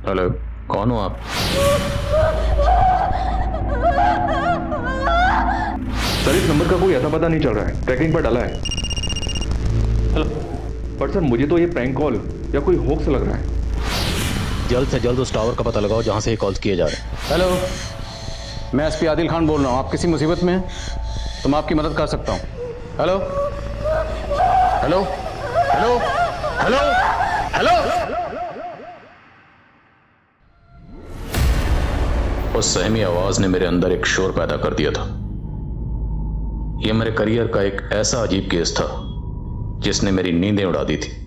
Hello, कौन हो आप? सर इस नंबर का कोई अता पता नहीं चल रहा है, ट्रैकिंग पर डाला है। हेलो। पर सर मुझे तो ये प्रैंक कॉल या कोई होक्स लग रहा है। जल्द से जल्द उस टावर का पता लगाओ जहां से ये कॉल्स किए जा रहे हैं। हेलो, मैं एसपी आदिल खान बोल रहा हूँ। आप किसी मुसीबत में हैं तो मैं आपकी मदद कर सकता हूँ। Hello hello hello hello hello. उस सहमी आवाज ने मेरे अंदर एक शोर पैदा कर दिया था। यह मेरे करियर का एक ऐसा अजीब केस था जिसने मेरी नींदें उड़ा दी थी।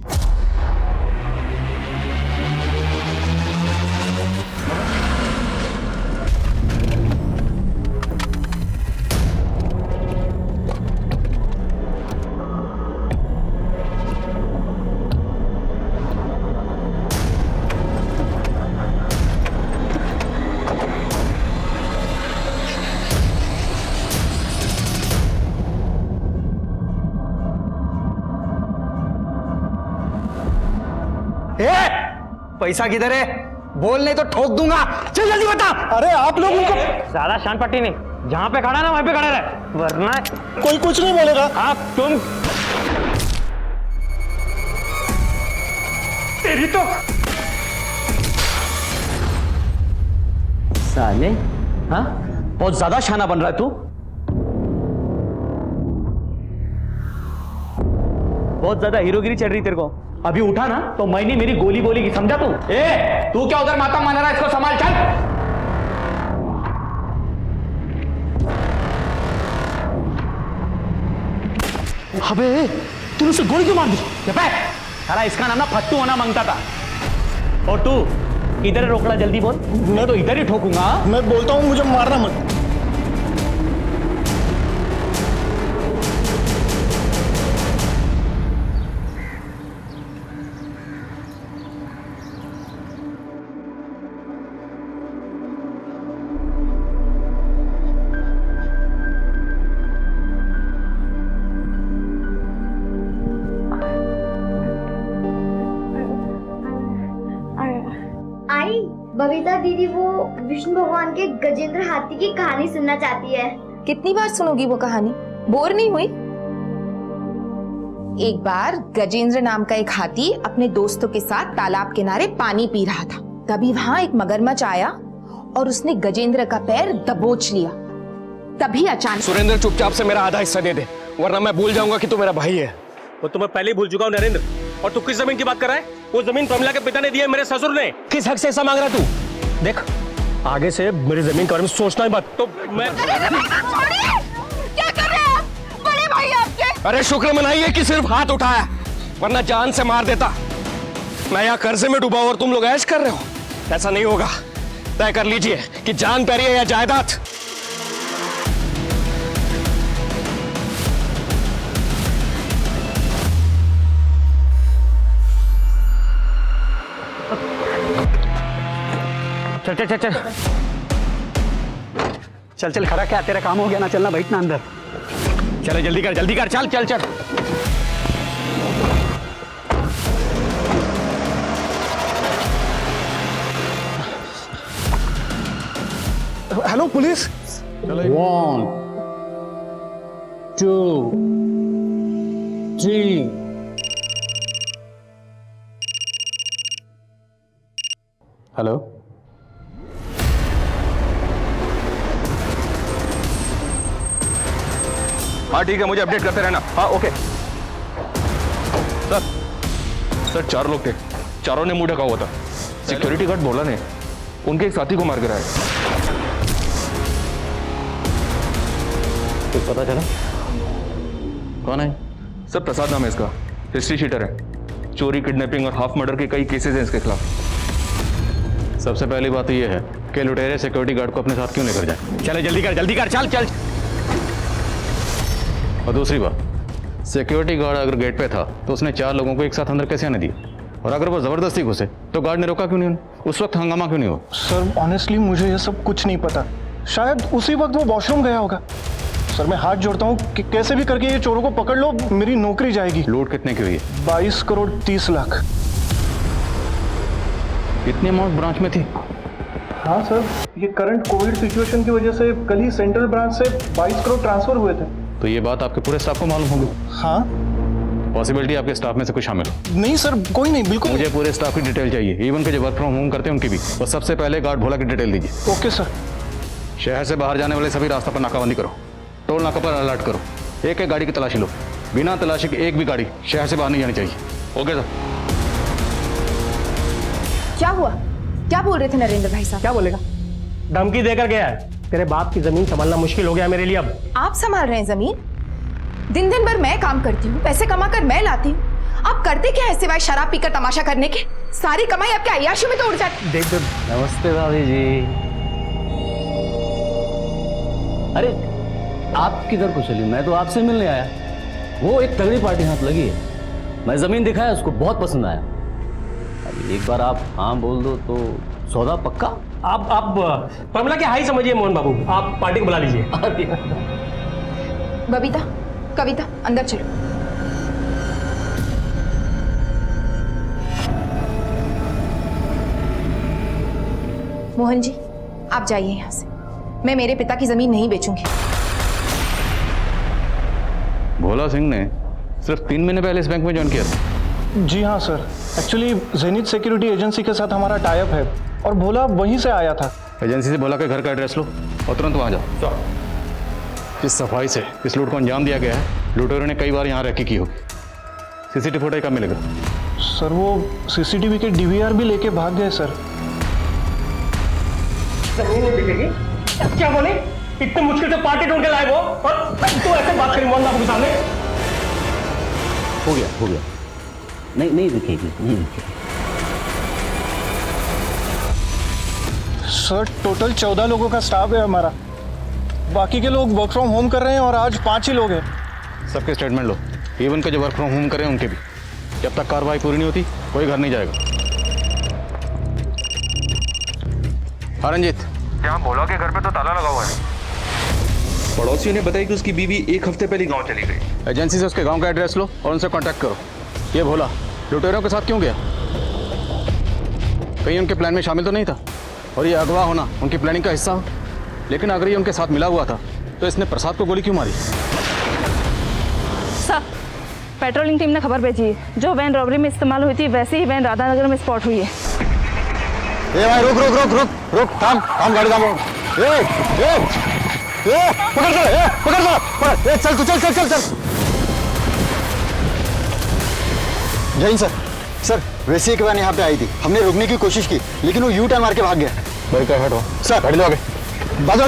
पैसा किधर है? बोल नहीं तो ठोक दूंगा। चल जल्दी बता। अरे आप लोग उनको ज्यादा शान पट्टी नहीं, जहां पे खड़ा ना वहीं पे खड़े रहे, वरना कोई कुछ नहीं बोलेगा। आप तुम तेरी तो साले, हाँ बहुत ज्यादा शाना बन रहा है तू। बहुत ज्यादा हीरोगिरी चढ़ रही तेरे को। अभी उठा ना तो मैंने मेरी गोली बोली की, समझा तू? तू क्या उधर माता मान रहा है? इसको संभाल, चल। अबे तूने उसे गोली क्यों मार दी? साला इसका नाम ना फट्टू होना मांगता था। और तू इधर रोकड़ा, जल्दी बोल। मैं तो इधर ही ठोकूंगा। मैं बोलता हूँ मुझे मारना मत। आई बबीता दीदी वो विष्णु भगवान के गजेंद्र हाथी की कहानी सुनना चाहती है। कितनी बार सुनोगी वो कहानी? बोर नहीं हुई? एक बार गजेंद्र नाम का एक हाथी अपने दोस्तों के साथ तालाब किनारे पानी पी रहा था। तभी वहां एक मगरमच्छ आया और उसने गजेंद्र का पैर दबोच लिया। तभी अचानक सुरेंद्र चुपचाप से मेरा आधा हिस्सा दे दे, वरना मैं भूल जाऊंगा कि तू मेरा भाई है। वो तो मैं पहले ही भूल चुका हूँ नरेंद्र। और तू किस जमीन की बात कर रहा है? वो जमीन प्रमिला के पिता ने दी है, मेरे ससुर ने। किस हक से ऐसा मांग रहा है तू? देख, आगे से मेरी जमीन के बारे में सोचना ही मत। तो मैं क्या कर रहे हैं आप? बड़े भाई आपके। अरे शुक्र मनाइए कि सिर्फ हाथ उठाया, वरना जान से मार देता। मैं यहाँ कर्जे में डूबा और तुम लोग ऐश कर रहे हो। ऐसा नहीं होगा। तय कर लीजिए कि जान प्यारी है या जायदाद। चल चल चल चल चल चल, खड़ा क्या तेरा काम हो गया ना? चलना, बैठना अंदर। चले जल्दी कर, जल्दी कर, चल चल चल। Hello police. 1 2 3 हेलो, हाँ ठीक है, मुझे अपडेट करते रहना। हाँ ओके। सर 4 लोग थे, चारों ने मुंह ढका हुआ था। सिक्योरिटी गार्ड बोला ने उनके एक साथी को मार गिरा है। कुछ पता चला कौन है? सर प्रसाद नाम है इसका, हिस्ट्री शीटर है। चोरी, किडनैपिंग और हाफ मर्डर के कई केसेस हैं इसके खिलाफ। सबसे पहली बात तो यह है कि लुटेरे सिक्योरिटी गार्ड को अपने साथ क्यों लेकर जाए। चले जल्दी कर, जल्दी कर, चल चल। और दूसरी बात, सिक्योरिटी गार्ड अगर गेट पे था तो उसने 4 लोगों को एक साथ अंदर कैसे आने दिया? और अगर वो जबरदस्ती घुसे तो गार्ड ने रोका क्यों नहीं? उस वक्त हंगामा क्यों नहीं हो? सर ऑनेस्टली मुझे ये सब कुछ नहीं पता। शायद उसी वक्त वो वॉशरूम गया होगा। सर मैं हाथ जोड़ता हूँ कि कैसे भी करके ये चोरों को पकड़ लो, मेरी नौकरी जाएगी। लूट कितने की हुई है? 22 करोड़ 30 लाख। इतनी अमाउंट ब्रांच में थी? हाँ सर, ये करंट कोविड सिचुएशन की वजह से कल ही सेंट्रल ब्रांच से 22 करोड़ ट्रांसफर हुए थे। तो ये बात आपके पूरे स्टाफ को मालूम होगी? हाँ। पॉसिबिलिटी आपके स्टाफ में से कोई शामिल हो? नहीं सर, कोई नहीं, बिल्कुल। मुझे पूरे स्टाफ की डिटेल चाहिए, इवन के जो वर्क फ्रॉम होम करते हैं उनकी भी। और सबसे पहले गार्ड भोला की डिटेल दीजिए। Okay sir. शहर से बाहर जाने वाले सभी रास्ता पर नाकाबंदी करो, टोल नाका पर अलर्ट करो, एक एक गाड़ी की तलाशी लो, बिना तलाशी की एक भी गाड़ी शहर से बाहर नहीं जानी चाहिए। Okay sir. क्या हुआ? क्या बोल रहे थे नरेंद्र भाई साहब? क्या बोलेगा? धमकी देकर गया है। तेरे बाप की जमीन संभालना मुश्किल हो गया मेरे लिए अब। आप संभाल रहे हैं जमीन? दिन दिन भर मैं काम करती हूँ, पैसे कमाकर मैं लाती हूँ। आप करते क्या है सिवाय शराब पीकर तमाशा करने के? सारी कमाई आपके अय्याशी में तो उड़ जाती। देख देख। नमस्ते भाभी जी। अरे आप किधर को चली? मैं तो आपसे मिलने आया। वो एक तगड़ी पार्टी हाथ लगी है, मैं जमीन दिखाया, उसको बहुत पसंद आया। अभी एक बार आप हाँ बोल दो तो सौदा पक्का। आप प्रमिला के हाई समझिए मोहन बाबू, आप पार्टी को बुला लीजिए। बबीता, कविता, अंदर चलो। मोहन जी, आप जाइए यहां से। मैं मेरे पिता की जमीन नहीं बेचूंगी। भोला सिंह ने सिर्फ 3 महीने पहले इस बैंक में ज्वाइन किया था। जी हाँ sir, actually zenith security agency के साथ हमारा टाई अप है और भोला वहीं से आया था। एजेंसी से भोला के घर का एड्रेस लो और तुरंत वहां जाओ। इस सफाई से इस लूट को अंजाम दिया गया है। लुटेरों ने कई बार यहाँ रैकी की होगी। सीसीटीवी फुटेज कब मिलेगा? सर वो सीसीटीवी के डीवीआर भी लेके भाग गए सर। जमीन नहीं बिकेगी? क्या बोले? इतने मुश्किल से पार्टी ढूंढ के लाए वो, और तू ऐसे बात करी मोहन बाबू के सामने? हो गया। नहीं दिखेगी, नहीं दिखेगी। सर टोटल 14 लोगों का स्टाफ है हमारा। बाकी के लोग वर्क फ्रॉम होम कर रहे हैं और आज 5 ही लोग हैं। सबके स्टेटमेंट लो, इवन के जो वर्क फ्रॉम होम कर रहे हैं उनके भी। जब तक कार्रवाई पूरी नहीं होती कोई घर नहीं जाएगा। हाँ रंजीत, यहाँ भोला के घर पे तो ताला लगा हुआ है। पड़ोसियों ने बताया कि उसकी बीवी एक हफ्ते पहले गांव चली गई। एजेंसी से उसके गांव का एड्रेस लो और उनसे कांटेक्ट करो। ये भोला लुटेरों के साथ क्यों गया? कहीं उनके प्लान में शामिल तो नहीं था? और ये अगवा होना उनकी प्लानिंग का हिस्सा हो? लेकिन अगर ये उनके साथ मिला हुआ था तो इसने प्रसाद को गोली क्यों मारी? सर, पेट्रोलिंग टीम ने खबर भेजी है, जो वैन रॉबरी में इस्तेमाल हुई थी वैसे ही वैन राधानगर में स्पॉट हुई है। ए भाई रुक, थाम गाड़ी थाम। पकड़ चल। जय सर, वैसे ही एक वैन यहाँ पे आई थी, हमने रोकने की कोशिश की लेकिन वो यू टर्न मार के भाग गया। भाई क्या हटो सर गाड़ी लो आगे। बाजू।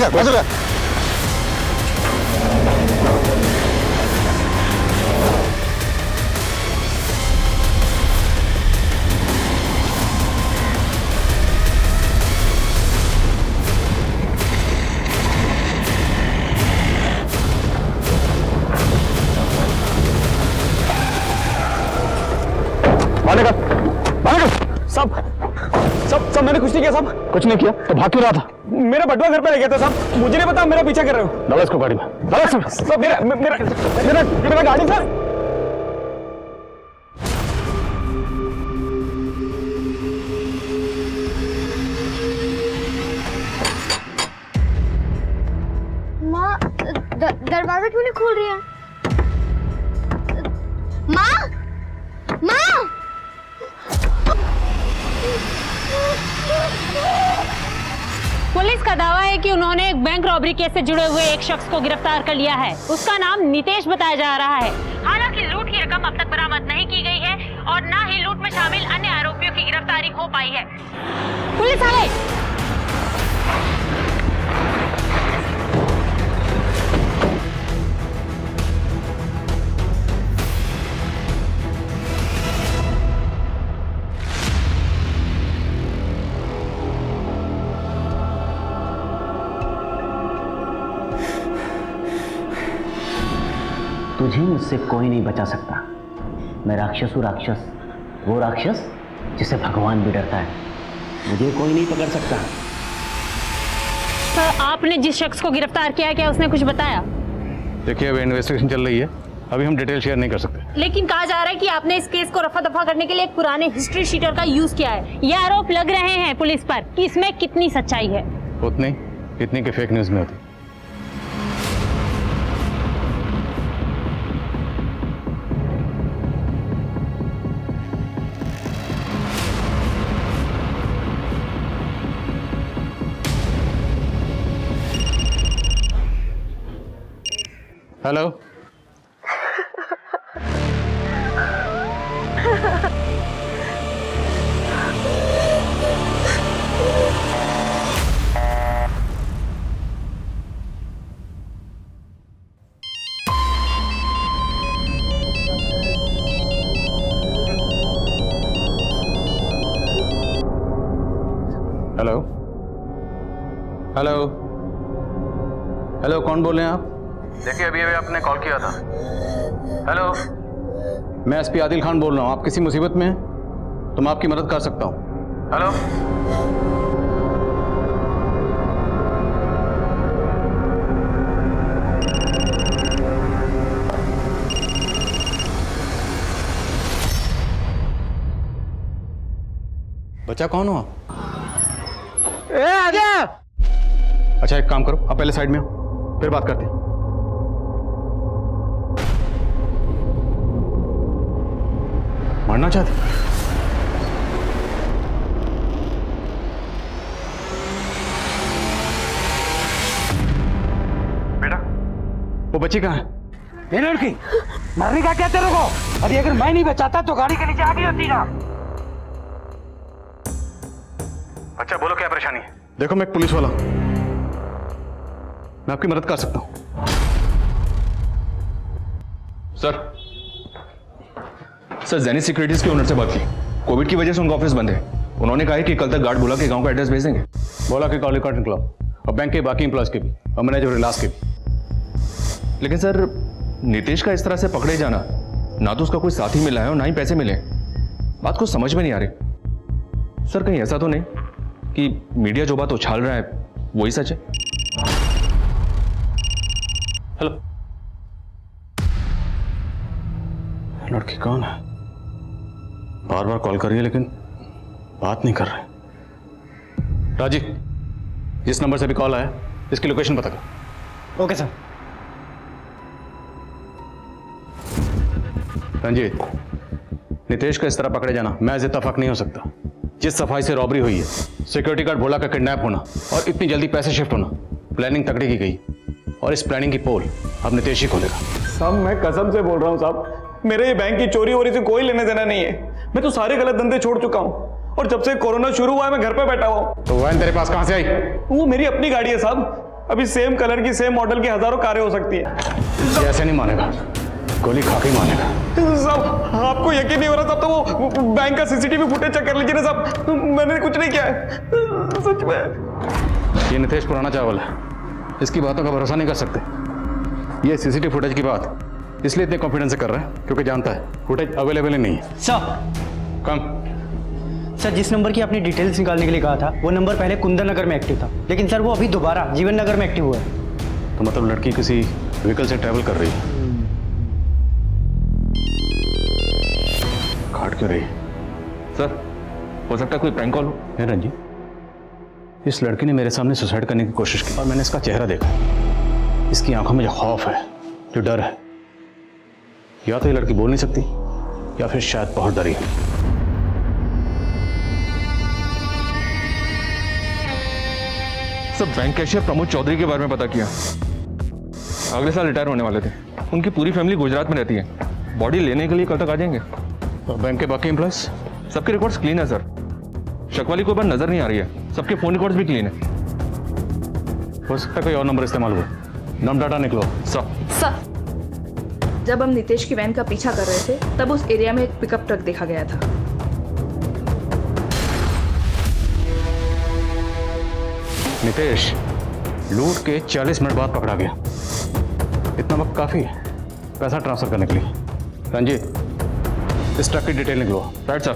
सब मैंने कुछ नहीं किया साहब। कुछ नहीं किया तो भाग क्यों रहा था? मेरा बटुआ घर पे ले गया था साहब, मुझे नहीं पता मेरा पीछा कर रहे हो। डालो इसको गाड़ी में। सब मेरा गाड़ी सर। माँ, दरवाजा क्यों नहीं खोल रही है? माँ! पुलिस का दावा है कि उन्होंने एक बैंक रॉबरी केस से जुड़े हुए एक शख्स को गिरफ्तार कर लिया है। उसका नाम नितेश बताया जा रहा है। हालांकि लूट की रकम अब तक बरामद नहीं की गई है और न ही लूट में शामिल अन्य आरोपियों की गिरफ्तारी हो पाई है। पुलिस आ गई। तुझे मुझसे कोई नहीं बचा सकता। मैं राक्षस हूँ, राक्षस। वो राक्षस जिसे भगवान भी डरता है। मुझे कोई नहीं पकड़ सकता। सर, आपने जिस शख्स को गिरफ्तार किया, क्या उसने कुछ बताया? देखिए अब इन्वेस्टिगेशन चल रही है, अभी हम डिटेल शेयर नहीं कर सकते। लेकिन कहा जा रहा है कि आपने इस केस को रफा दफा करने के लिए एक पुराने हिस्ट्री शीटर का यूज किया है। ये आरोप लग रहे हैं पुलिस पर कि इसमें कितनी सच्चाई है? उतनी इतनी के फेक न्यूज में होती। हेलो, हेलो, हेलो, हेलो, कौन बोल रहे हैं आप? देखिए अभी आपने कॉल किया था। हेलो, मैं एसपी आदिल खान बोल रहा हूँ। आप किसी मुसीबत में हैं तो मैं आपकी मदद कर सकता हूँ। हेलो, बच्चा कौन हो आप? अच्छा एक काम करो, आप पहले साइड में हो, फिर बात करते हैं। मारना चाहते? बेटा, वो बच्ची कहाँ है? ये लड़की मारने का क्या तेरे को? अरे अगर मैं नहीं बचाता तो गाड़ी के नीचे आ गई होती ना। अच्छा बोलो क्या परेशानी है? देखो मैं एक पुलिस वाला हूं, मैं आपकी मदद कर सकता हूं। सर जेनिथ सिक्योरिटीज के ओनर से बात की। कोविड की वजह से उनका ऑफिस बंद है। उन्होंने कहा है कि कल तक गार्ड बोला के गांव का एड्रेस भेज देंगे। बोला कि कॉल रिकॉर्ड निकलाओ और बैंक के बाकी एम्प्लॉयज के भी और मैनेजर रिलास के भी। लेकिन सर नितेश का इस तरह से पकड़े जाना, ना तो उसका कोई साथी मिला है और ना ही पैसे मिले। बात को समझ में नहीं आ रही। सर कहीं ऐसा तो नहीं कि मीडिया जो बात उछाल रहा है वही सच है? हेलो, लड़की कौन है? बार बार कॉल कर रही है लेकिन बात नहीं कर रहे। राजीव, जिस नंबर से भी कॉल आया इसकी लोकेशन पता कर। Okay sir. रंजीत, नितेश का इस तरह पकड़े जाना महज इत्तेफाक नहीं हो सकता। जिस सफाई से रॉबरी हुई है, सिक्योरिटी गार्ड भोला का किडनैप होना और इतनी जल्दी पैसे शिफ्ट होना, प्लानिंग तगड़ी की गई और इस प्लानिंग की पोल अब नितेश ही खोलेगा। साहब मैं कसम से बोल रहा हूँ साहब, मेरे ये बैंक की चोरी वोरी से कोई लेने देना नहीं है। मैं तो सारे गलत धंधे छोड़ चुका हूँ और जब से कोरोना शुरू हुआ है मैं घर पे बैठा हुआ हूँ। तो वैन तेरे पास कहां से आई? वो मेरी अपनी गाड़ी है साहब। अभी सेम कलर की सेम मॉडल की हजारों कारें हो सकती है। ऐसे नहीं मानेगा, गोली खा के मानेगा। साहब आपको यकीन नहीं हो रहा साहब, तो वो बैंक का सीसीटीवी फुटेज चेक कर लीजिए ना साहब। मैंने कुछ नहीं किया है सच में। ये नितेश पुराना चावल है, इसकी बातों का भरोसा नहीं कर सकते। ये सीसीटीवी फुटेज की बात इसलिए इतने कॉन्फिडेंस से कर रहा है क्योंकि जानता है फुटेज अवेलेबल ही नहीं है। सर कम। सर जिस नंबर की आपने डिटेल्स निकालने के लिए कहा था वो नंबर पहले कुंदन नगर में एक्टिव था, लेकिन सर वो अभी दोबारा जीवन नगर में एक्टिव हुआ है। तो मतलब लड़की किसी व्हीकल से ट्रैवल कर रही है। काट क्यों रही है? सर हो सकता है कोई प्रैंक कॉल हो। रंजीत, इस लड़की ने मेरे सामने सुसाइड करने की कोशिश की और मैंने इसका चेहरा देखा। इसकी आंखों में जो खौफ है, जो डर है, या तो ये लड़की बोल नहीं सकती या फिर शायद बहुत डरी है। सब बैंक कैशियर प्रमोद चौधरी के बारे में पता किया। अगले साल रिटायर होने वाले थे। उनकी पूरी फैमिली गुजरात में रहती है। बॉडी लेने के लिए कल तक आ जाएंगे। और बैंक के बाकी एम्प्लॉयज? सबके रिकॉर्ड्स क्लीन है सर। शक वाली कोई बात नजर नहीं आ रही है। सबके फोन रिकॉर्ड्स भी क्लीन है। हो सकता है कोई और नंबर इस्तेमाल हुआ। नाम डाटा निकलो। सर, जब हम नितेश की वैन का पीछा कर रहे थे तब उस एरिया में एक पिकअप ट्रक देखा गया था। नितेश लूट के 40 मिनट बाद पकड़ा गया। इतना वक्त काफी है पैसा ट्रांसफर करने के लिए। रंजीत, इस ट्रक की डिटेल निकलो। Right sir.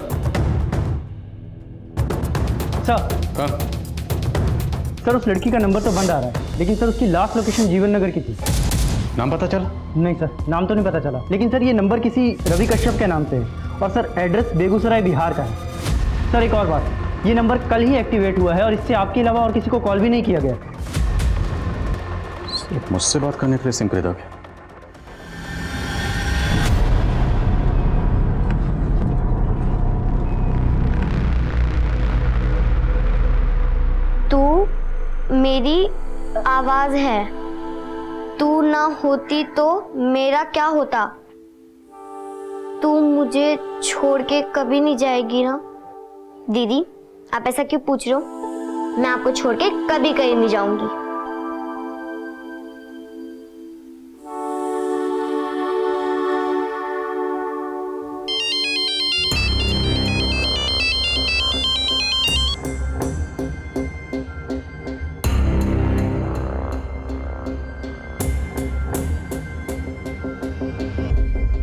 सर उस लड़की का नंबर तो बंद आ रहा है, लेकिन सर उसकी लास्ट लोकेशन जीवन नगर की थी। नाम पता चला? नहीं सर, नाम तो नहीं पता चला, लेकिन सर ये नंबर किसी रवि कश्यप के नाम से है और सर एड्रेस बेगूसराय बिहार का है। सर एक और बात, ये नंबर कल ही एक्टिवेट हुआ है और इससे आपके अलावा और किसी को कॉल भी नहीं किया गया। सिर्फ मुझसे बात करने के लिए सिम खरीदा गया। तू मेरी आवाज है, तू ना होती तो मेरा क्या होता? तू मुझे छोड़ के कभी नहीं जाएगी ना? दीदी आप ऐसा क्यों पूछ रहे हो? मैं आपको छोड़ के कभी कहीं नहीं जाऊंगी।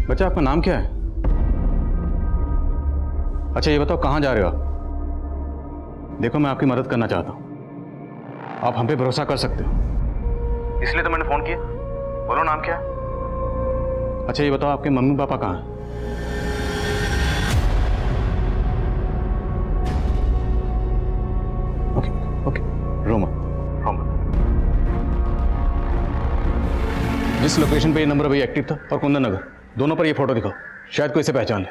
बच्चा आपका नाम क्या है? अच्छा ये बताओ कहाँ जा रहे हो आप? देखो मैं आपकी मदद करना चाहता हूँ, आप हम पे भरोसा कर सकते हो, इसलिए तो मैंने फोन किया। बोलो नाम क्या है? अच्छा ये बताओ आपके मम्मी पापा कहाँ हैं? ओके ओके, रोमा जिस लोकेशन पे ये नंबर अभी एक्टिव था और कुंदन नगर, दोनों पर ये फोटो दिखाओ, शायद कोई इसे पहचान ले।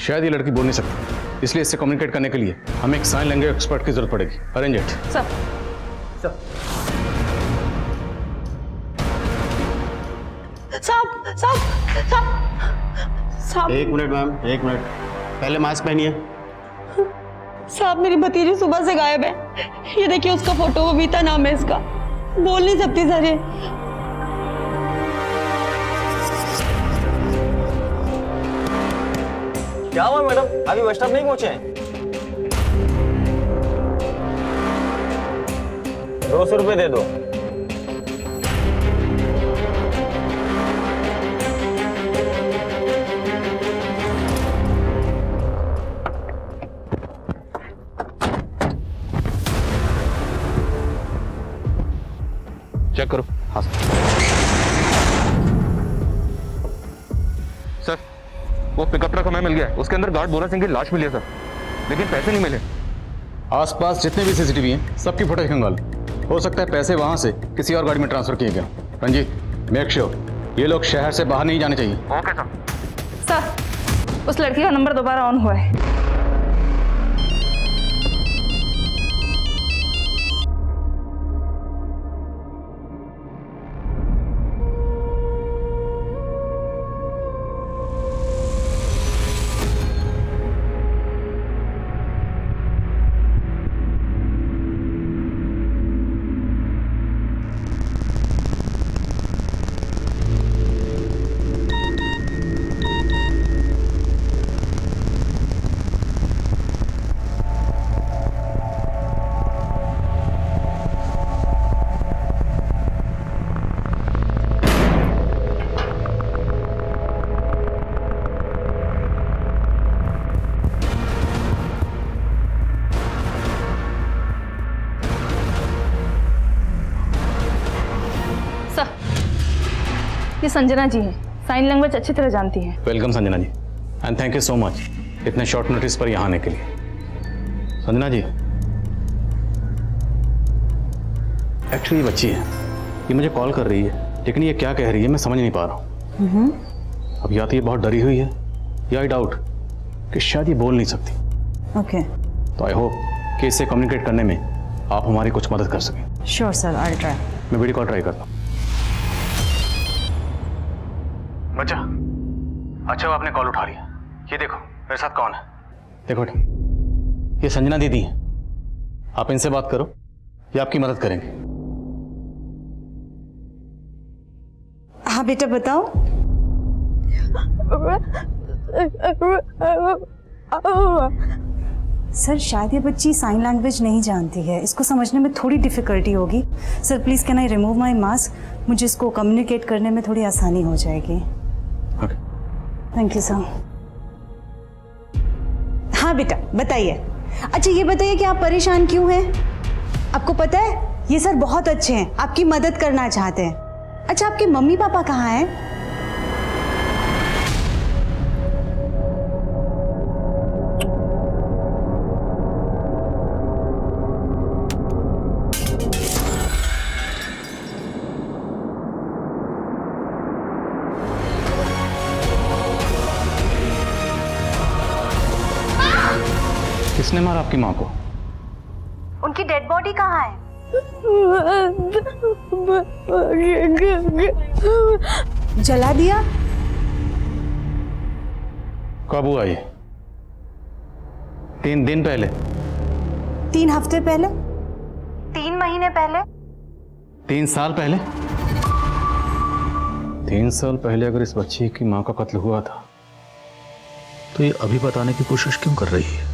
शायद ये लड़की बोल नहीं सकती, इसलिए इससे कम्युनिकेट करने के लिए हमें एक साइन लैंग्वेज एक्सपर्ट की जरूरत पड़ेगी। Arrange it. सर साहब साहब साहब साहब, एक मिनट मैम, एक मिनट, पहले मास्क पहनिए। साहब मेरी भतीजी सुबह से गायब है, ये देखिए उसका फोटो, बबीता नाम है इसका। बोल नहीं सकती सर ये। क्या हुआ मैडम, अभी बस स्टॉप नहीं पहुंचे हैं? 200 रुपये दे दो। चेक करो। हाँ सर, वो पिकअप ट्रक हमें मिल गया है, उसके अंदर गार्ड बोरा सिंह की लाश मिली है सर, लेकिन पैसे नहीं मिले। आसपास जितने भी सीसीटीवी हैं सबकी फुटेज खंगाल। हो सकता है पैसे वहां से किसी और गाड़ी में ट्रांसफर किए गए। रंजीत मेक श्योर ये लोग शहर से बाहर नहीं जाने चाहिए। Okay sir. सर उस लड़की का नंबर दोबारा ऑन हुआ है। ये संजना जी हैं, साइन लैंग्वेज अच्छी तरह जानती हैं। Welcome Sanjana ji, and thank you so much इतने शॉर्ट नोटिस पर यहाँ आने के लिए। संजना जी एक्चुअली ये बच्ची है, ये मुझे कॉल कर रही है, लेकिन ये क्या कह रही है मैं समझ नहीं पा रहा हूँ। अब या तो ये बहुत डरी हुई है या आई डाउट कि शायद ये बोल नहीं सकती। ओके, तो आई होप कि इससे कम्युनिकेट करने में आप हमारी कुछ मदद कर सकें। Sure sir, I will try. मैं वीडियो कॉल ट्राई करता हूँ। बच्चा, अच्छा वो आपने कॉल उठा लिया। ये देखो मेरे साथ कौन है, देखो बेटा, ये संजना दीदी है। आप इनसे बात करो, ये आपकी मदद करेंगे। हाँ बेटा बताओ। सर शायद ये बच्ची साइन लैंग्वेज नहीं जानती है, इसको समझने में थोड़ी डिफिकल्टी होगी। Sir please can I remove my mask, मुझे इसको कम्युनिकेट करने में थोड़ी आसानी हो जाएगी। Thank you sir. हाँ बेटा बताइए। अच्छा ये बताइए कि आप परेशान क्यों हैं? आपको पता है ये सर बहुत अच्छे हैं, आपकी मदद करना चाहते हैं, अच्छा, आपके मम्मी पापा कहाँ हैं? किसने मारा आपकी माँ को? उनकी डेड बॉडी कहाँ है? जला दिया? कब हुआ ये? 3 दिन पहले? 3 हफ्ते पहले? 3 महीने पहले? 3 साल पहले? 3 साल पहले अगर इस बच्ची की माँ का कत्ल हुआ था तो ये अभी बताने की कोशिश क्यों कर रही है?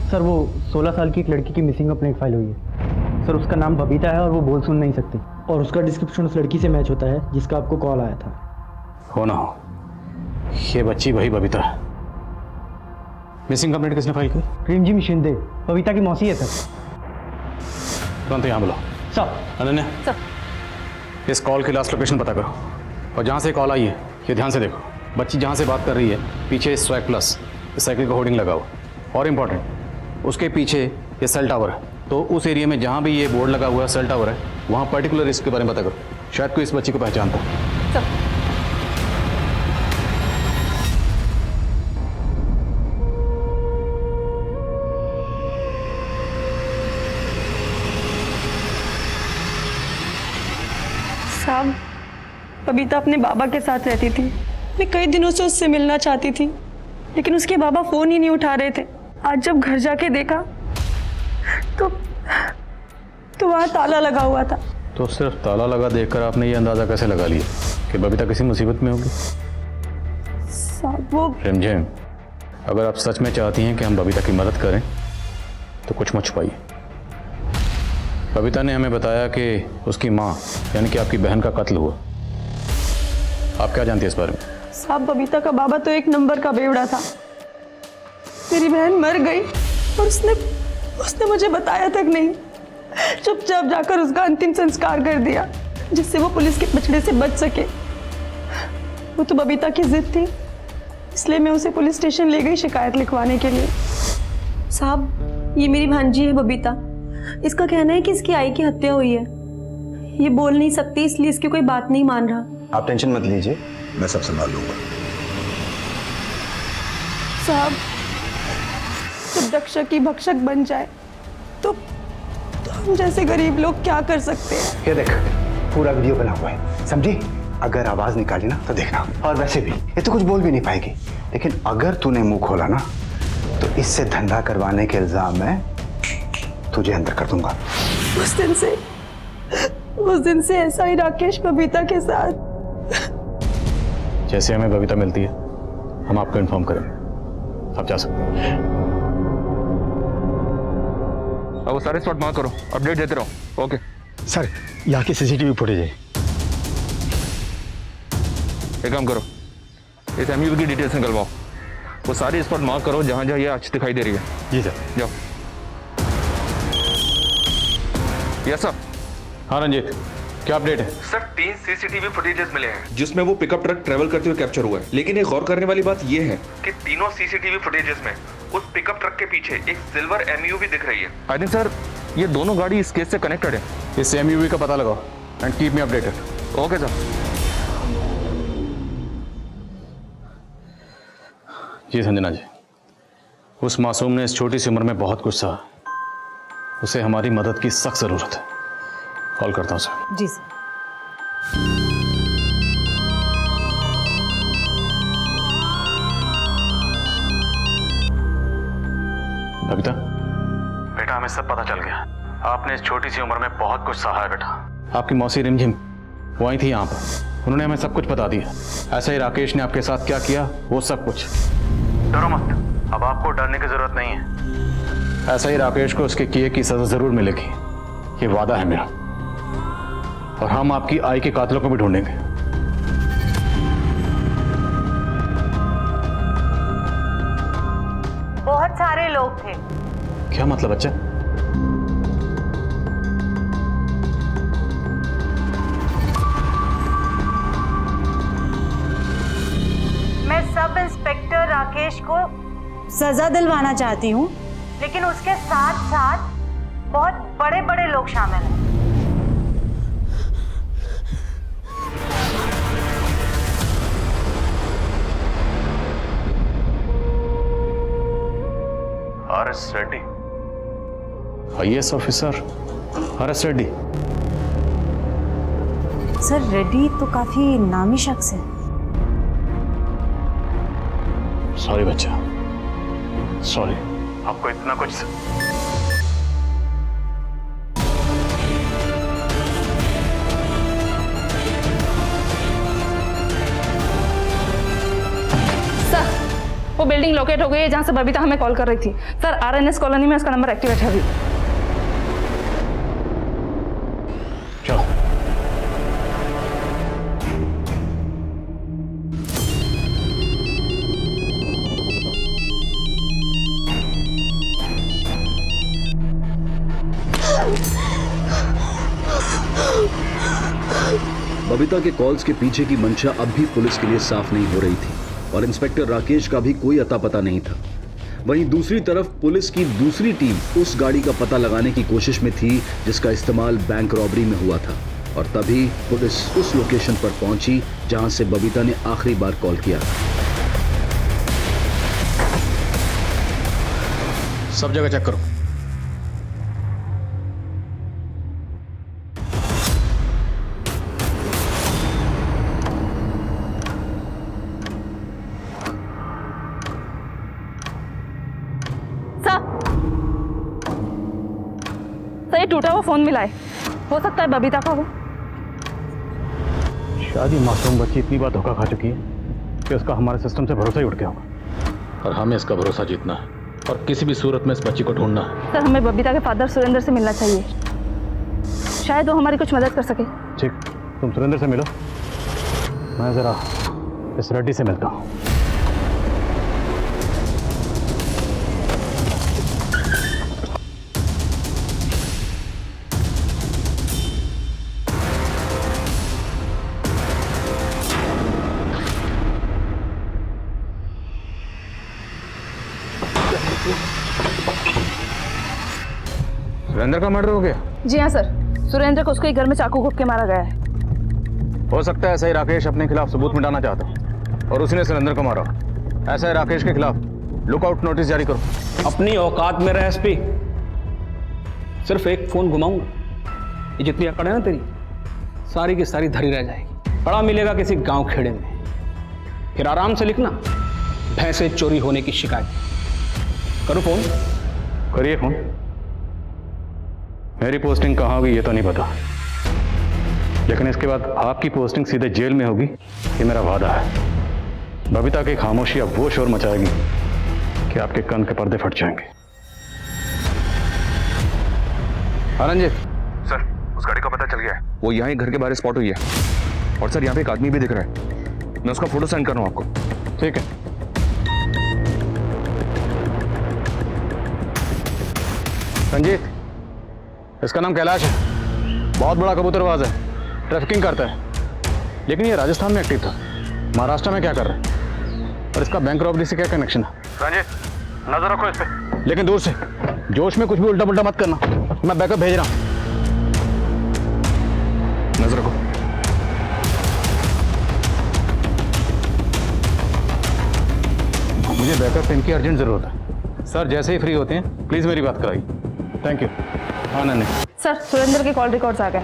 सर वो 16 साल की एक लड़की की मिसिंग कंप्लेंट फाइल हुई है सर। उसका नाम बबीता है और वो बोल सुन नहीं सकती, और उसका डिस्क्रिप्शन उस लड़की से मैच होता है जिसका आपको कॉल आया था। हो ना हो, ये बच्ची वही बबीता है। मिसिंग कंप्लेंट किसने फाइल की? रिमझिम शिंदे, बबीता की मौसी है सर। तुरंत यहाँ बुलाओ। सर। अनन्या, इस कॉल की लास्ट लोकेशन पता करो, और जहाँ से कॉल आई है ये ध्यान से देखो। बच्ची जहाँ से बात कर रही है पीछे स्वैग प्लस साइकिल का होर्डिंग लगा हुआ, और इम्पॉर्टेंट उसके पीछे ये सेल टावर है। तो उस एरिया में जहाँ भी ये बोर्ड लगा हुआ है सेल टावर है, वहाँ पर्टिकुलर इसके बारे में पता करो। शायद कोई इस बच्ची को पहचानता है। साहब, बबीता अपने बाबा के साथ रहती थी। मैं कई दिनों से उससे मिलना चाहती थी, लेकिन उसके बाबा फोन ही नहीं उठा रहे थे। आज जब घर जाके देखा तो वहाँ ताला लगा हुआ था। तो सिर्फ ताला लगा देखकर आपने ये अंदाजा कैसे लगा लिया कि बबीता किसी मुसीबत में होगी? साहब वो रिमझिम, अगर आप सच में चाहती हैं कि हम बबीता की मदद करें तो कुछ मत छुपाइए। बबीता ने हमें बताया कि उसकी माँ यानी कि आपकी बहन का कत्ल हुआ। आप क्या जानती हैं इस बारे में? साहब, बबीता का बाबा तो 1 नंबर का बेवड़ा था। मेरी बहन मर गई और उसने मुझे बताया तक नहीं। चुपचाप जाकर उसका अंतिम संस्कार कर दिया, जिससे वो पुलिस के पछड़े से बच सके। वो तो बबीता की जिद थी, इसलिए मैं उसे पुलिस स्टेशन ले गई शिकायत लिखवाने के लिए। साहब, ये मेरी भांजी है बबीता। इसका कहना है कि इसकी आई की हत्या हुई है। ये बोल नहीं सकती, इसलिए इसकी कोई बात नहीं मान रहा। आप टेंशन मत लीजिए, मैं सब संभाल लूंगा। साहब, जब रक्षक की भक्षक बन जाए तो हम जैसे गरीब लोग क्या कर सकते हैं? ये देख, पूरा वीडियो बना हुआ है, समझी? अगर आवाज निकाली ना तो देखना। और वैसे भी ये तो कुछ बोल भी नहीं पाएगी, लेकिन अगर तूने मुंह खोला ना तो इससे धंधा करवाने के इल्जाम में तुझे अंदर कर दूंगा। उस दिन से ऐसा ही राकेश बबीता के साथ। जैसे हमें बबीता मिलती है हम आपको इन्फॉर्म करेंगे। आप जा सकते हैं। अब वो सारे स्पॉट मार्क करो, अपडेट देते रहो। ओके सर, यहाँ की सीसीटीवी फुटेज है। एक काम करो, इस एमयूवी की डिटेल्स निकलवाओ। वो सारी स्पॉट मार्क करो जहां जहां ये आज दिखाई दे रही है। जी सर। जाओ। Yes sir. हाँ रंजीत, क्या अपडेट है? सर 3 सीसीटीवी फुटेजेस मिले हैं जिसमें वो पिकअप ट्रक ट्रेवल करते हुए कैप्चर हुआ है। लेकिन एक गौर करने वाली बात ये है कि तीनों सीसीटीवी फुटेजेस में उस पिकअप ट्रक के पीछे एक सिल्वर एमयूवी दिख रही है। आई थिंक सर ये दोनों गाड़ी इस केस से कनेक्टेड है। इस एमयूवी का पता लगाओ and keep me updated. Okay sir. जी संजना जी, उस मासूम ने इस छोटी सी उम्र में बहुत कुछ सहा। उसे हमारी मदद की सख्त जरूरत है। कॉल करता हूँ सर। जी सर। बबीता, बेटा हमें सब पता चल गया। आपने इस छोटी सी उम्र में बहुत कुछ सहा है बेटा। आपकी मौसी रिमझिम वो आई थी यहाँ पर, उन्होंने हमें सब कुछ बता दिया। ऐसा ही राकेश ने आपके साथ क्या किया वो सब कुछ। डरो मत, अब आपको डरने की जरूरत नहीं है। ऐसा ही राकेश को उसके किए की सजा जरूर मिलेगी, ये वादा है मेरा। और हम आपकी आई के कातिलों को भी ढूंढेंगे। बहुत सारे लोग थे। क्या मतलब? अच्छा राकेश को सजा दिलवाना चाहती हूँ, लेकिन उसके साथ साथ बहुत बड़े बड़े लोग शामिल हैं। Arrest Reddy, IAS officer arrest Reddy. Sir Reddy तो काफी नामी शख्स है। सॉरी बच्चा, सॉरी, आपको इतना कुछ सर वो बिल्डिंग लोकेट हो गई है जहां से बबीता हमें कॉल कर रही थी। सर आरएनएस कॉलोनी में उसका नंबर एक्टिवेट है अभी। चलो। बबीता के कॉल्स के पीछे की मंशा अब भी पुलिस के लिए साफ नहीं हो रही थी और इंस्पेक्टर राकेश का भी कोई अता पता नहीं था। वहीं दूसरी तरफ पुलिस की दूसरी टीम उस गाड़ी का पता लगाने की कोशिश में थी जिसका इस्तेमाल बैंक रॉबरी में हुआ था और तभी पुलिस उस लोकेशन पर पहुंची जहां से बबीता ने आखिरी बार कॉल किया। सब जगह चेक करो। सर ये टूटा हुआ फोन मिला है, हो सकता है बबीता का हो। शादी मासूम बच्ची इतनी बार धोखा खा चुकी है कि उसका हमारे सिस्टम से भरोसा ही उठ गया होगा। और हमें इसका भरोसा जीतना है और किसी भी सूरत में इस बच्ची को ढूंढना है। सर हमें बबीता के फादर सुरेंद्र से मिलना चाहिए, शायद वो हमारी कुछ मदद कर सके। ठीक, तुम सुरेंद्र से मिलो, मैं जरा इस रेड्डी से मिलता हूँ। सुरेंद्र का मर्डर हो गया? जी हाँ सर, सुरेंद्र को उसके घर में चाकू घोंप के मारा गया है। हो सकता है ऐसा ही राकेश अपने खिलाफ सबूत मिटाना चाहता है और उसने सुरेंद्र को मारा। ऐसा है, राकेश के खिलाफ लुकआउट नोटिस जारी करो। अपनी औकात में रह एसपी, सिर्फ एक फोन घुमाऊंगा, ये जितनी अकड़ है ना तेरी, सारी की सारी धरी रह जाएगी। पड़ा मिलेगा किसी गांव खेड़े में, फिर आराम से लिखना भैंसे चोरी होने की शिकायत। करो फोन। करिए फोन। मेरी पोस्टिंग कहाँ होगी ये तो नहीं पता, लेकिन इसके बाद आपकी पोस्टिंग सीधे जेल में होगी, ये मेरा वादा है। बबीता की खामोशी अब वो शोर मचाएगी कि आपके कान के पर्दे फट जाएंगे। रंजित सर, उस गाड़ी का पता चल गया है, वो यहाँ घर के बाहर स्पॉट हुई है और सर यहाँ पे एक आदमी भी दिख रहा है। मैं उसका फोटो सेंड कर रहा हूँ आपको। ठीक है। रंजीत, इसका नाम कैलाश है, बहुत बड़ा कबूतरबाज है, ट्रैफिकिंग करता है, लेकिन ये राजस्थान में एक्टिव था। महाराष्ट्र में क्या कर रहा है और इसका बैंक रॉबरी से क्या कनेक्शन है? रंजीत, नजर रखो इस पे, लेकिन दूर से। जोश में कुछ भी उल्टा पुल्टा मत करना, मैं बैकअप भेज रहा हूं। नजर रखो। मुझे बैकअप टीम की अर्जेंट जरूरत है। सर जैसे ही फ्री होते हैं प्लीज मेरी बात कराइए। Thank you. हाँ नन्हे। सर सुरेंद्र के कॉल रिकॉर्ड्स आ गए।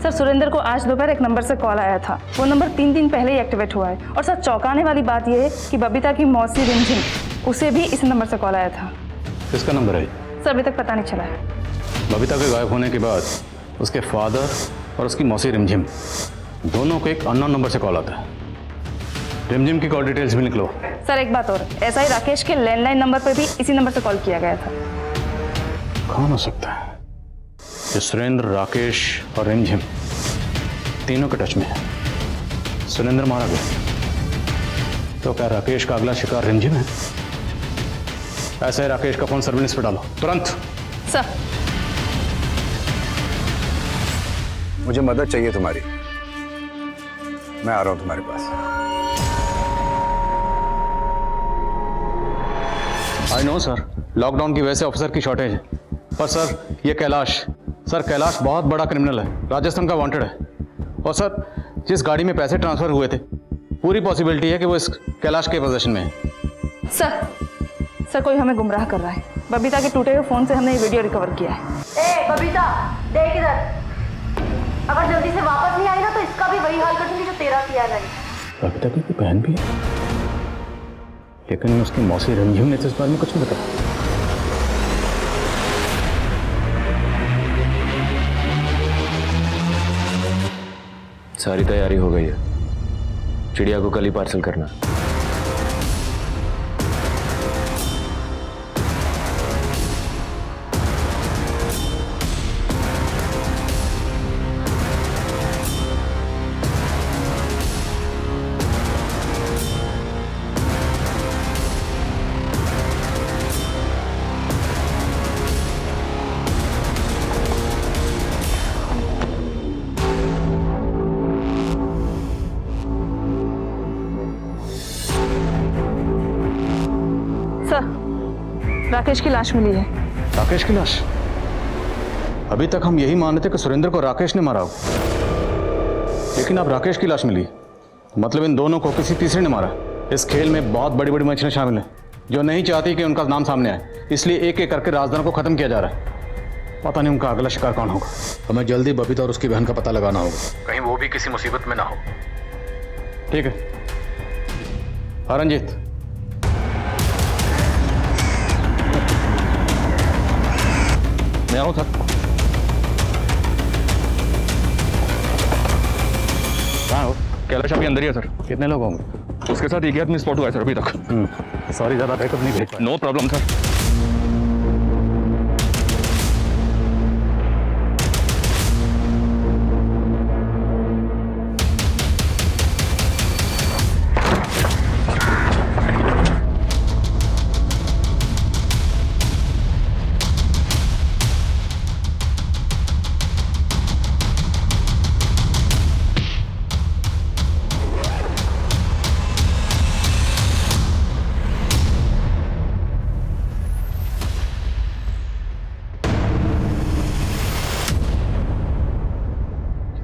सर सुरेंद्र को आज दोपहर एक नंबर से कॉल आया था, वो नंबर 3 दिन पहले ही एक्टिवेट हुआ है। और सर चौंकाने वाली बात यह है कि बबीता की मौसी रिमझिम, उसे भी इस नंबर से कॉल आया था। किसका नंबर है? सर अभी तक पता नहीं चला है। बबीता के गायब होने के बाद उसके फादर और उसकी मौसी रिमझिम दोनों को एक अननोन नंबर से कॉल आता है। रिमझिम की कॉल डिटेल्स भी निकलो। सर एक बात और, ऐसा ही राकेश के लैंडलाइन नंबर पर भी इसी नंबर से कॉल किया गया था। कौन हो सकता है? ये सुरेंद्र, राकेश और रिमझिम तीनों के टच में है। सुरेंद्र मारा गया तो क्या राकेश का अगला शिकार रिमझिम है? ऐसे ही राकेश का फोन सर्विलेंस पे डालो तुरंत। सर मुझे मदद चाहिए तुम्हारी, मैं आ रहा हूं तुम्हारे पास। आई नो सर, लॉकडाउन की वजह से ऑफिसर की शॉर्टेज है। पर सर ये कैलाश बहुत बड़ा क्रिमिनल है, राजस्थान का वांटेड है। और सर जिस गाड़ी में पैसे ट्रांसफर हुए थे, पूरी पॉसिबिलिटी है कि वो इस कैलाश के पोजीशन में है। सर कोई हमें गुमराह कर रहा है। बबीता के टूटे हुए फोन से हमने ये वीडियो रिकवर किया है। ए बबीता, देख इधर। अगर जल्दी से वापस नहीं आई ना तो इसका भी वही हाल कर दूंगी जो तेरा किया है। बबीता की बहन भी है, लेकिन उसकी मौसी रंजीव ने तो इस बारे में कुछ नहीं बताया। सारी तैयारी हो गई है, चिड़िया को कल ही पार्सल करना। राकेश की लाश मिली है। राकेश की लाश? अभी तक हम यही मान रहे थे कि सुरेंद्र को राकेश ने मारा हो, लेकिन अब राकेश की लाश मिली, मतलब इन दोनों को किसी तीसरे ने मारा। इस खेल में बहुत बड़ी बड़ी मछलियां शामिल हैं जो नहीं चाहती कि उनका नाम सामने आए, इसलिए एक एक करके राजदार को खत्म किया जा रहा है। पता नहीं उनका अगला शिकार कौन होगा। हमें जल्दी बबीता और उसकी बहन का पता लगाना होगा, कहीं वो भी किसी मुसीबत में ना हो। ठीक है रंजीत। मैं आऊँ सर। कहाँ हो? कैलाश अभी अंदर ही है सर। कितने लोग होंगे? उसके साथ एक ही आदमी स्पॉट हुआ है सर अभी तक। सॉरी, ज़्यादा बैकअप नहीं भेज पाया। No problem sir.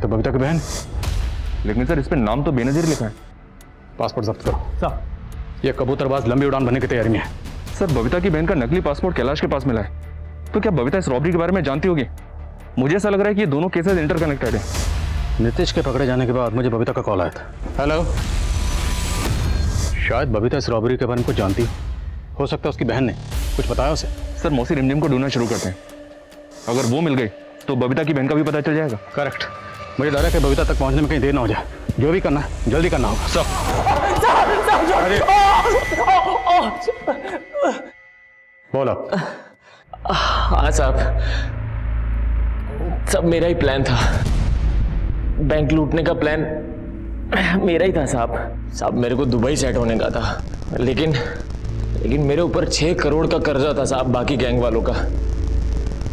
तो बबीता की बहन, लेकिन सर इस पे नाम तो बेनजीर लिखा है। पासपोर्ट जब्त करो। सर ये कबूतरबाज लंबी उड़ान भरने की तैयारी में है। सर बबीता की बहन का नकली पासपोर्ट कैलाश के पास मिला है, तो क्या बबीता इस रॉबरी के बारे में जानती होगी? मुझे ऐसा लग रहा है कि ये दोनों केसेस इंटरकनेक्टेड है। नीतीश के पकड़े जाने के बाद मुझे बबीता का कॉल आया था। हेलो, शायद बबीता इस रॉबरी के बारे में कुछ जानती हो सकता है उसकी बहन ने कुछ बताया उसे। सर मौसी रिमझिम को ढूंढना शुरू करते हैं, अगर वो मिल गई तो बबीता की बहन का भी पता चल जाएगा। करेक्ट। मुझे डर है कि बबीता तक पहुंचने में कहीं देर ना हो जाए। जो भी करना है जल्दी करना होगा। बोलो। हाँ साहब, सब मेरा ही प्लान था। बैंक लूटने का प्लान मेरा ही था साहब। मेरे को दुबई सेट होने का था, लेकिन मेरे ऊपर 6 करोड़ का कर्जा था साहब बाकी गैंग वालों का,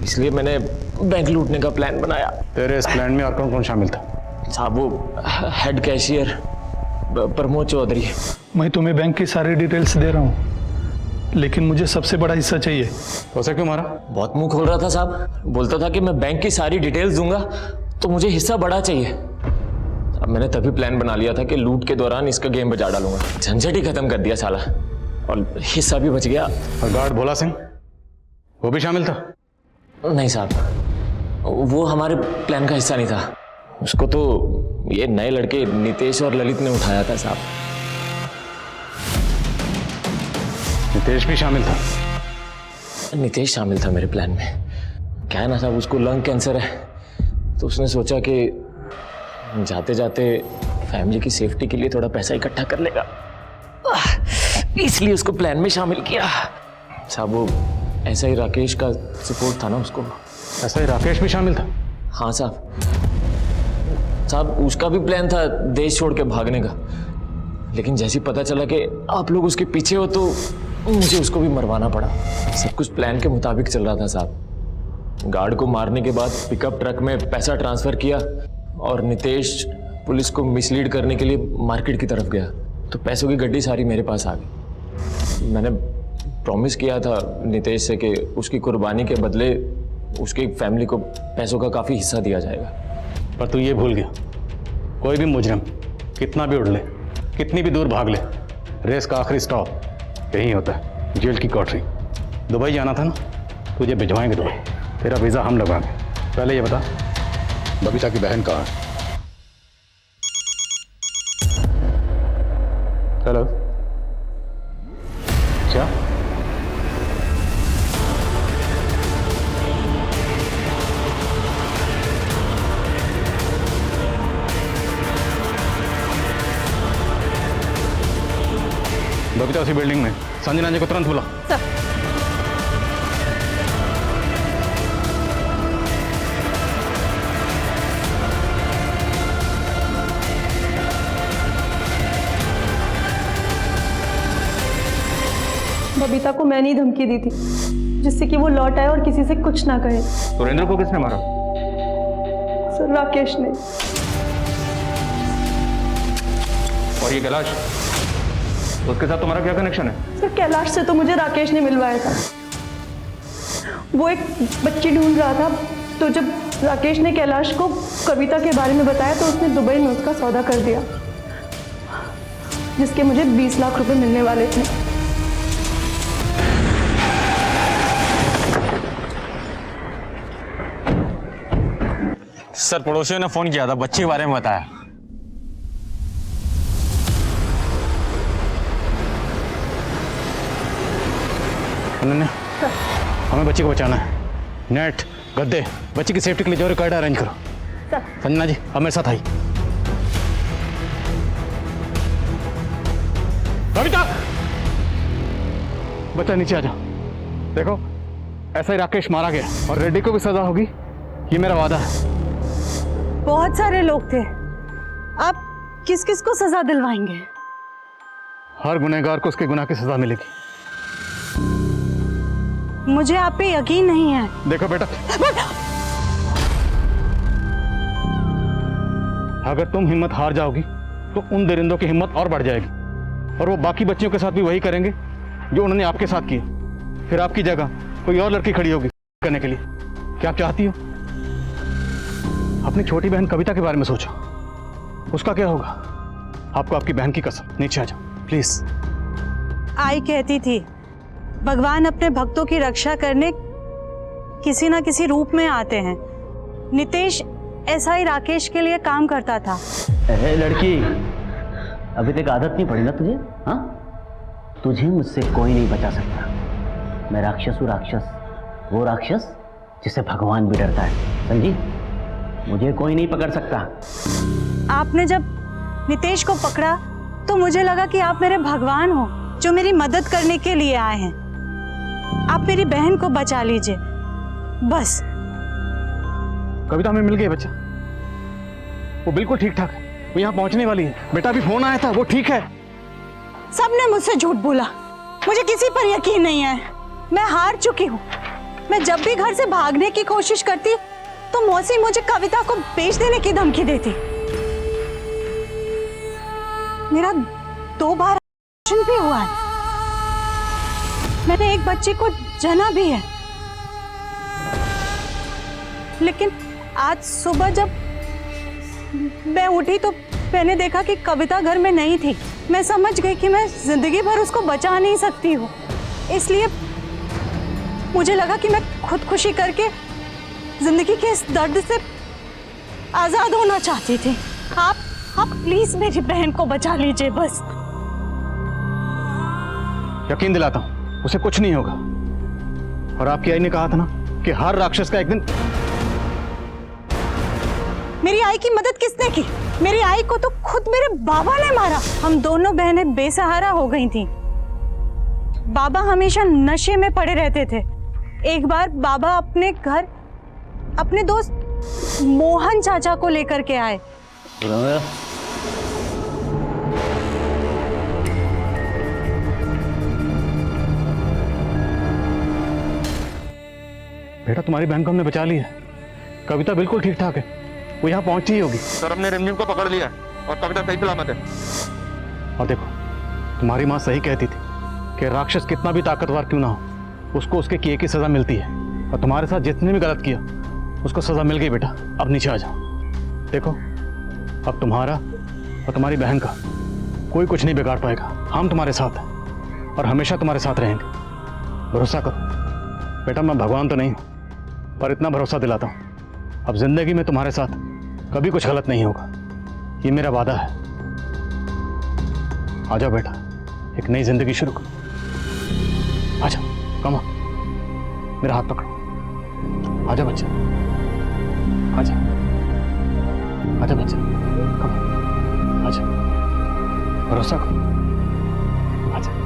इसलिए मैंने बैंक लूटने का प्लान बनाया। तेरे इस प्लान में और कौन कौन शामिल था? साहब वो हेड कैशियर प्रमोद चौधरी। मैं तुम्हें बैंक की सारी डिटेल्स दे रहा हूँ, लेकिन मुझे सबसे बड़ा हिस्सा चाहिए। उसे क्यों मारा? बहुत मुंह खोल रहा था साहब, बोलता था कि मैं बैंक की सारी डिटेल्स दूंगा तो मुझे हिस्सा बड़ा चाहिए। अब मैंने तभी प्लान बना लिया था कि लूट के दौरान इसका गेम बजा डालूंगा। झंझट ही खत्म कर दिया साला, और हिस्सा भी बच गया। और गार्ड भोला सिंह, वो भी शामिल था? नहीं साहब, वो हमारे प्लान का हिस्सा नहीं था। उसको तो ये नए लड़के नितेश और ललित ने उठाया था साहब। नितेश भी शामिल था? नितेश शामिल था मेरे प्लान में। क्या है ना साहब, उसको लंग कैंसर है, तो उसने सोचा कि जाते जाते फैमिली की सेफ्टी के लिए थोड़ा पैसा इकट्ठा कर लेगा, इसलिए उसको प्लान में शामिल किया साहब। वो ऐसा ही राकेश का सपोर्ट था ना उसको। ऐसा ही राकेश भी शामिल था? हाँ साहब, उसका भी प्लान था देश छोड़ के भागने का, लेकिन जैसे ही पता चला कि आप लोग उसके पीछे हो तो मुझे उसको भी मरवाना पड़ा। सब कुछ प्लान के मुताबिक चल रहा था साहब। गार्ड को मारने के बाद पिकअप ट्रक में पैसा ट्रांसफर किया और नितेश पुलिस को मिसलीड करने के लिए मार्केट की तरफ गया, तो पैसों की गड्डी सारी मेरे पास आ गई। मैंने प्रॉमिस किया था नितेश से कि उसकी कुर्बानी के बदले उसकी फैमिली को पैसों का काफ़ी हिस्सा दिया जाएगा। पर तू ये भूल गया, कोई भी मुजरिम कितना भी उड़ ले, कितनी भी दूर भाग ले, रेस का आखिरी स्टॉप यही होता है, जेल की कोठरी। दुबई जाना था ना, तुझे भिजवाएंगे दुबई, तेरा वीज़ा हम लगवाएंगे। पहले ये बता, बबीता की बहन कहाँ है? हेलो, क्या? बबीता उसी बिल्डिंग में, संजना जी को तुरंत बुला। बबीता को मैंने ही धमकी दी थी जिससे कि वो लौट आए और किसी से कुछ ना कहे। सुरेंद्र को किसने मारा? सर राकेश ने। और ये कैलाश, उसके साथ तुम्हारा क्या कनेक्शन है? सर कैलाश से तो मुझे राकेश ने मिलवाया था। वो एक बच्ची ढूंढ रहा था, तो जब राकेश ने कैलाश को कविता के बारे में बताया तो उसने दुबई में उसका सौदा कर दिया, जिसके मुझे 20 लाख रुपए मिलने वाले थे। सर पड़ोसियों ने फोन किया था, बच्ची के बारे में बताया। अनन्या, हमें बच्ची को बचाना है। नेट, गद्दे, बच्ची की सेफ्टी के लिए जो रिकॉर्ड अरेंज करो। संजना जी अब मेरे साथ आई। बबीता, बच्चा नीचे आ जाओ। देखो ऐसा ही राकेश मारा गया और रेड्डी को भी सजा होगी, ये मेरा वादा है। बहुत सारे लोग थे, आप किस किस को सजा दिलवाएंगे? हर गुनहगार को उसके गुनाह की सजा मिलेगी। मुझे आप पे यकीन नहीं है। देखो बेटा, अगर तुम हिम्मत हार जाओगी तो उन दरिंदों की हिम्मत और बढ़ जाएगी, और वो बाकी बच्चियों के साथ भी वही करेंगे जो उन्होंने आपके साथ किया। फिर आपकी जगह कोई और लड़की खड़ी होगी करने के लिए। क्या आप चाहती हो? अपनी छोटी बहन कविता के बारे में सोचो, उसका क्या होगा? आपको आपकी बहन की कसम, नीचे आ जाओ प्लीज। आई कहती थी भगवान अपने भक्तों की रक्षा करने किसी ना किसी रूप में आते हैं। नितेश ऐसा ही राकेश के लिए काम करता था। लड़की, अभी तक आदत नहीं पड़ी ना तुझे? हाँ, तुझे मुझसे कोई नहीं बचा सकता। मैं राक्षस हूँ, राक्षस, वो राक्षस जिसे भगवान भी डरता है, समझी? मुझे कोई नहीं पकड़ सकता। आपने जब नितेश को पकड़ा तो मुझे लगा कि आप मेरे भगवान हो जो मेरी मदद करने के लिए आए हैं। आप मेरी बहन को बचा लीजिए बस। कविता हमें मिल गई बच्चा, वो बिल्कुल ठीक ठाक है, वो यहाँ पहुंचने वाली है। बेटा अभी फोन आया था, वो ठीक है। सबने मुझसे झूठ बोला, मुझे किसी पर यकीन नहीं है। मैं हार चुकी हूँ। मैं जब भी घर से भागने की कोशिश करती तो मौसी मुझे कविता को बेच देने की धमकी देती। मेरा 2 बार ऑपरेशन भी हुआ है, मैंने एक बच्चे को जना भी है। लेकिन आज सुबह जब मैं उठी तो मैंने देखा कि कविता घर में नहीं थी। मैं समझ गई कि मैं जिंदगी भर उसको बचा नहीं सकती हूँ, इसलिए मुझे लगा कि मैं खुदकुशी करके जिंदगी के इस दर्द से आजाद होना चाहती थी। आप प्लीज मेरी बहन को बचा लीजिए बस। यकीन दिलाता हूं उसे कुछ नहीं होगा। और आपकी आई ने कहा था ना कि हर राक्षस का एक दिन। मेरी आई की मदद किसने की? मेरी आई को तो खुद मेरे बाबा ने मारा। हम दोनों बहनें बेसहारा हो गई थी। बाबा हमेशा नशे में पड़े रहते थे। एक बार बाबा अपने घर अपने दोस्त मोहन चाचा को लेकर के आए। बेटा तुम्हारी बहन को हमने बचा लिया है। कविता बिल्कुल ठीक ठाक है, वो यहाँ पहुंची ही होगी। सर हमने रिमझिम को पकड़ लिया और कविता सही सलामत है। और देखो तुम्हारी माँ सही कहती थी कि राक्षस कितना भी ताकतवर क्यों ना हो, उसको उसके किए की सजा मिलती है। और तुम्हारे साथ जिसने भी गलत किया उसको सजा मिल गई बेटा। अब नीचे आ जाओ। देखो, अब तुम्हारा और तुम्हारी बहन का कोई कुछ नहीं बिगाड़ पाएगा। हम तुम्हारे साथ हैं और हमेशा तुम्हारे साथ रहेंगे। भरोसा करो बेटा, मैं भगवान तो नहीं हूं पर इतना भरोसा दिलाता हूं, अब जिंदगी में तुम्हारे साथ कभी कुछ गलत नहीं होगा, ये मेरा वादा है। आ जाओ बेटा, एक नई जिंदगी शुरू करो। आ जाओ, कम मेरा हाथ पकड़ो। आ जाओ बच्चा, आ जाओ, आ जाओ बच्चा, कम आ जाओ, भरोसा करो, आ जाओ।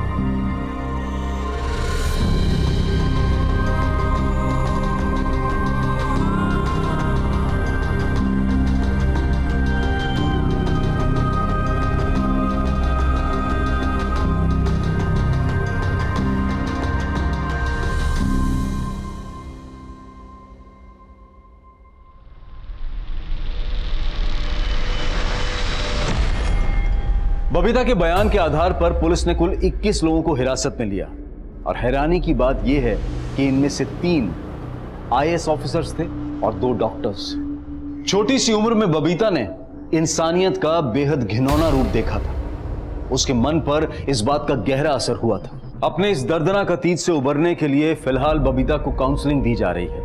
बबीता के बयान के आधार पर पुलिस ने कुल 21 लोगों को हिरासत में लिया और हैरानी की बात यह है कि इनमें से 3 आईएएस ऑफिसर्स थे और 2 डॉक्टर्स। छोटी सी उम्र में बबीता ने इंसानियत का बेहद घिनौना रूप देखा था। उसके मन पर इस बात का गहरा असर हुआ था। अपने इस दर्दनाक अतीत से उबरने के लिए फिलहाल बबीता को काउंसलिंग दी जा रही है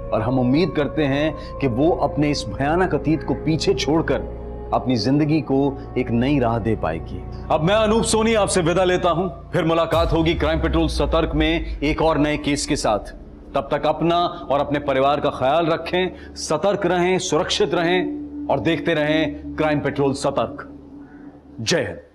और हम उम्मीद करते हैं कि वो अपने इस भयानक अतीत को पीछे छोड़कर अपनी जिंदगी को एक नई राह दे पाएगी। अब मैं अनूप सोनी आपसे विदा लेता हूं, फिर मुलाकात होगी क्राइम पेट्रोल सतर्क में एक और नए केस के साथ। तब तक अपना और अपने परिवार का ख्याल रखें, सतर्क रहें, सुरक्षित रहें और देखते रहें क्राइम पेट्रोल सतर्क। जय हिंद।